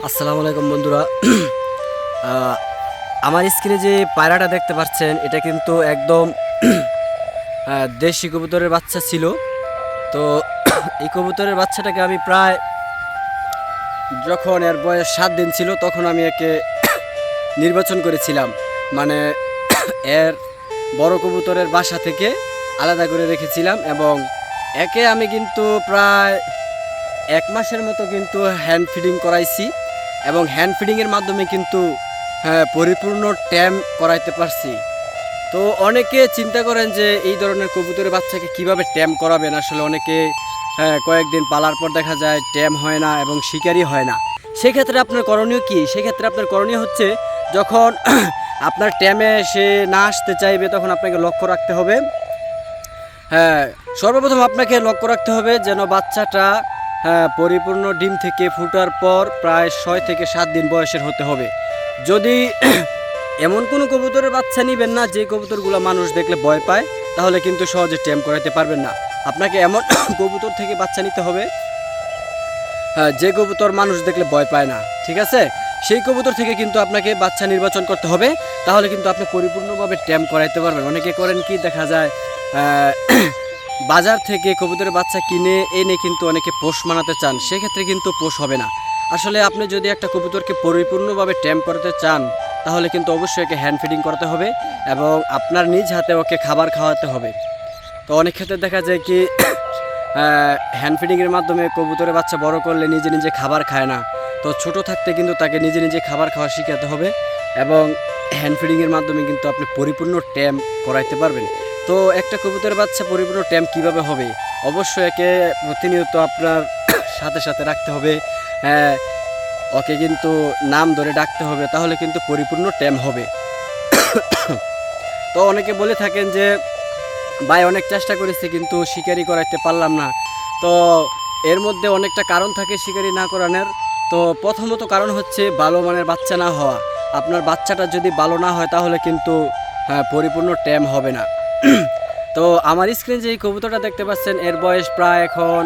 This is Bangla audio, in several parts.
আসসালামু আলাইকুম বন্ধুরা। আহ, আমার স্ক্রিনে যে পায়রাটা দেখতে পাচ্ছেন এটা কিন্তু একদম দেশি কবুতরের বাচ্চা ছিল। তো এই কবুতরের বাচ্চাটাকে আমি প্রায় যখন এর বয়স 7 দিন ছিল তখন আমি একে নির্বাচন করেছিলাম, মানে এর বড় কবুতরের বাসা থেকে আলাদা করে রেখেছিলাম এবং একে আমি কিন্তু প্রায় 1 মাসের মতো কিন্তু হ্যান্ড ফিডিং করাইছি এবং হ্যান্ড ফিডিংয়ের মাধ্যমে কিন্তু পরিপূর্ণ ট্যাম করাইতে পারছি। তো অনেকে চিন্তা করেন যে এই ধরনের কবুতরের বাচ্চাকে কিভাবে ট্যাম করাবেন। আসলে অনেকে কয়েকদিন পালার পর দেখা যায় ট্যাম হয় না এবং শিকারই হয় না। সেক্ষেত্রে আপনার করণীয় কি? সেক্ষেত্রে আপনার করণীয় হচ্ছে যখন আপনার ট্যামে সে না আসতে চাইবে তখন আপনাকে লক্ষ্য রাখতে হবে। হ্যাঁ, সর্বপ্রথম আপনাকে লক্ষ্য রাখতে হবে যেন বাচ্চাটা পরিপূর্ণ ডিম থেকে ফুটার পর প্রায় 6 থেকে 7 দিন বয়সের হতে হবে। যদি এমন কোনো কবুতরের বাচ্চা নেবেন না যে কবুতরগুলো মানুষ দেখলে ভয় পায়, তাহলে কিন্তু সহজে ট্যাম করাতে পারবেন না। আপনাকে এমন কবুতর থেকে বাচ্চা নিতে হবে যে কবুতর মানুষ দেখলে ভয় পায় না, ঠিক আছে? সেই কবুতর থেকে কিন্তু আপনাকে বাচ্চা নির্বাচন করতে হবে, তাহলে কিন্তু আপনি পরিপূর্ণভাবে ট্যাম করাইতে পারবেন। অনেকে করেন কি, দেখা যায় বাজার থেকে কবুতরের বাচ্চা কিনে এনে কিন্তু অনেকে পোষ মানাতে চান, সেক্ষেত্রে কিন্তু পোষ হবে না। আসলে আপনি যদি একটা কবুতরকে পরিপূর্ণভাবে ট্যাম করতে চান তাহলে কিন্তু অবশ্যই একে হ্যান্ড ফিডিং করতে হবে এবং আপনার নিজ হাতে ওকে খাবার খাওয়াতে হবে। তো অনেক ক্ষেত্রে দেখা যায় কি হ্যান্ড ফিডিংয়ের মাধ্যমে কবুতরের বাচ্চা বড় করলে নিজে নিজে খাবার খায় না। তো ছোট থাকতে কিন্তু তাকে নিজে নিজে খাবার খাওয়া শেখাতে হবে এবং হ্যান্ড ফিডিংয়ের মাধ্যমে কিন্তু আপনি পরিপূর্ণ ট্যাম করাইতে পারবেন। তো একটা কবুতরের বাচ্চা পরিপূর্ণ ট্যাম কিভাবে হবে? অবশ্যই একে প্রতিনিয়ত আপনার সাথে সাথে রাখতে হবে। ওকে কিন্তু নাম ধরে ডাকতে হবে, তাহলে কিন্তু পরিপূর্ণ ট্যাম হবে। তো অনেকে বলে থাকেন যে ভাই অনেক চেষ্টা করেছি কিন্তু শিকারি করাইতে পারলাম না। তো এর মধ্যে অনেকটা কারণ থাকে শিকারি না করানোর। তো প্রথমত কারণ হচ্ছে ভালো মানের বাচ্চা না হওয়া। আপনার বাচ্চাটা যদি ভালো না হয় তাহলে কিন্তু পরিপূর্ণ ট্যাম হবে না। তো আমার স্ক্রিনে যে এই কবুতরটা দেখতে পাচ্ছেন এর বয়স প্রায় এখন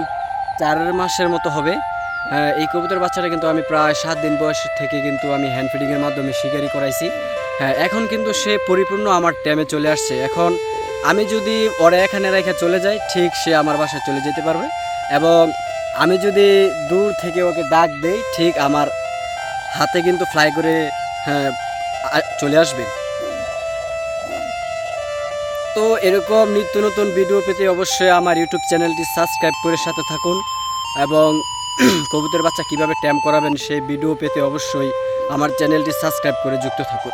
4 মাসের মতো হবে। এই কবুতর বাচ্চাটা কিন্তু আমি প্রায় 7 দিন বয়স থেকে কিন্তু আমি হ্যান্ড ফিডিংয়ের মাধ্যমে শিকারি করাইছি। এখন কিন্তু সে পরিপূর্ণ আমার ট্যামে চলে আসছে। এখন আমি যদি ওরা এখানে রেখে চলে যাই, ঠিক সে আমার বাসায় চলে যেতে পারবে এবং আমি যদি দূর থেকে ওকে ডাক দেই ঠিক আমার হাতে কিন্তু ফ্লাই করে চলে আসবে। তো এরকম নিত্য নতুন ভিডিও পেতে অবশ্যই আমার ইউটিউব চ্যানেলটি সাবস্ক্রাইব করে সাথে থাকুন এবং কবুতরের বাচ্চা কিভাবে ট্যাম করাবেন সেই ভিডিও পেতে অবশ্যই আমার চ্যানেলটি সাবস্ক্রাইব করে যুক্ত থাকুন।